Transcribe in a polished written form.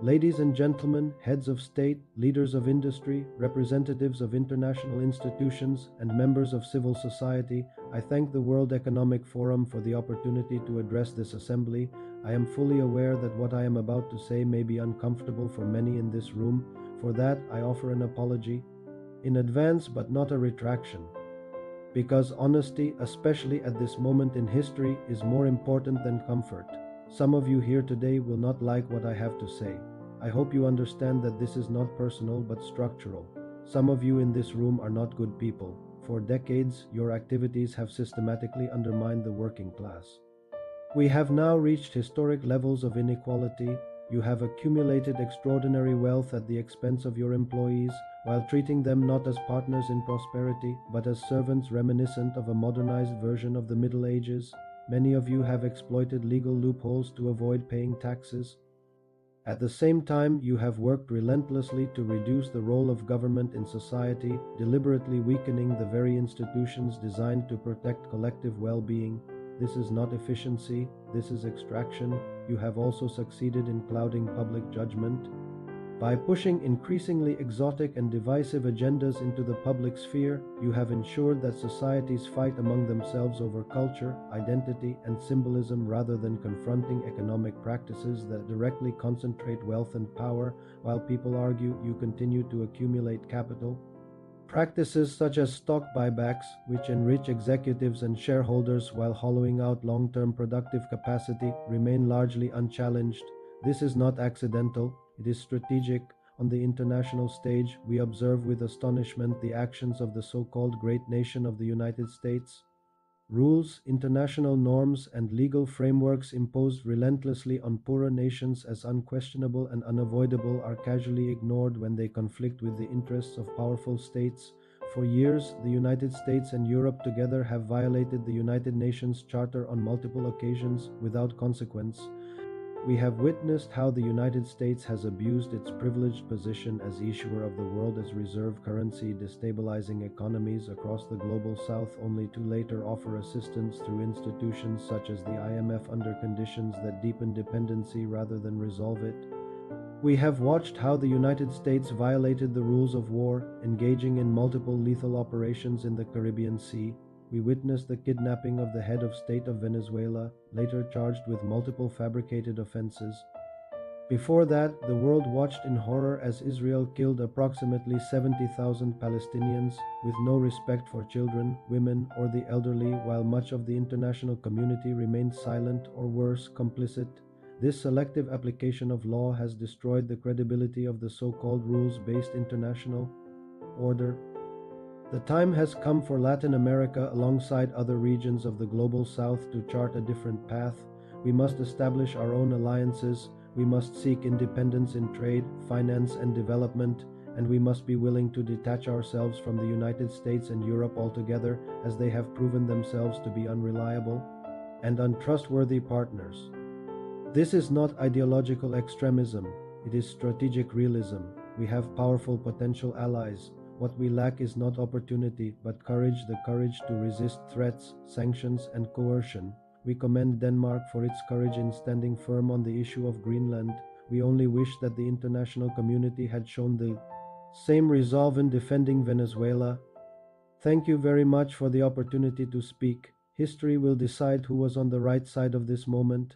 Ladies and gentlemen, heads of state, leaders of industry, representatives of international institutions, and members of civil society, I thank the World Economic Forum for the opportunity to address this assembly. I am fully aware that what I am about to say may be uncomfortable for many in this room. For that, I offer an apology in advance, but not a retraction. Because honesty, especially at this moment in history, is more important than comfort. Some of you here today will not like what I have to say. I hope you understand that this is not personal but structural. Some of you in this room are not good people. For decades, your activities have systematically undermined the working class. We have now reached historic levels of inequality. You have accumulated extraordinary wealth at the expense of your employees, while treating them not as partners in prosperity, but as servants reminiscent of a modernized version of the Middle Ages. Many of you have exploited legal loopholes to avoid paying taxes. At the same time, you have worked relentlessly to reduce the role of government in society, deliberately weakening the very institutions designed to protect collective well-being. This is not efficiency, this is extraction. You have also succeeded in clouding public judgment. By pushing increasingly exotic and divisive agendas into the public sphere, you have ensured that societies fight among themselves over culture, identity, and symbolism rather than confronting economic practices that directly concentrate wealth and power. While people argue, you continue to accumulate capital. Practices such as stock buybacks, which enrich executives and shareholders while hollowing out long-term productive capacity, remain largely unchallenged. This is not accidental. It is strategic. On the international stage, we observe with astonishment the actions of the so-called great nation of the United States. Rules, international norms, and legal frameworks imposed relentlessly on poorer nations as unquestionable and unavoidable are casually ignored when they conflict with the interests of powerful states. For years, the United States and Europe together have violated the United Nations Charter on multiple occasions without consequence. We have witnessed how the United States has abused its privileged position as issuer of the world's reserve currency, destabilizing economies across the global south, only to later offer assistance through institutions such as the IMF under conditions that deepen dependency rather than resolve it. We have watched how the United States violated the rules of war, engaging in multiple lethal operations in the Caribbean Sea. We witnessed the kidnapping of the head of state of Venezuela, later charged with multiple fabricated offenses. Before that, the world watched in horror as Israel killed approximately 70,000 Palestinians, with no respect for children, women, or the elderly, while much of the international community remained silent or worse, complicit. This selective application of law has destroyed the credibility of the so-called rules-based international order. The time has come for Latin America, alongside other regions of the global south, to chart a different path. We must establish our own alliances, we must seek independence in trade, finance, and development, and we must be willing to detach ourselves from the United States and Europe altogether, as they have proven themselves to be unreliable and untrustworthy partners. This is not ideological extremism, it is strategic realism. We have powerful potential allies. What we lack is not opportunity, but courage, the courage to resist threats, sanctions, and coercion. We commend Denmark for its courage in standing firm on the issue of Greenland. We only wish that the international community had shown the same resolve in defending Venezuela. Thank you very much for the opportunity to speak. History will decide who was on the right side of this moment.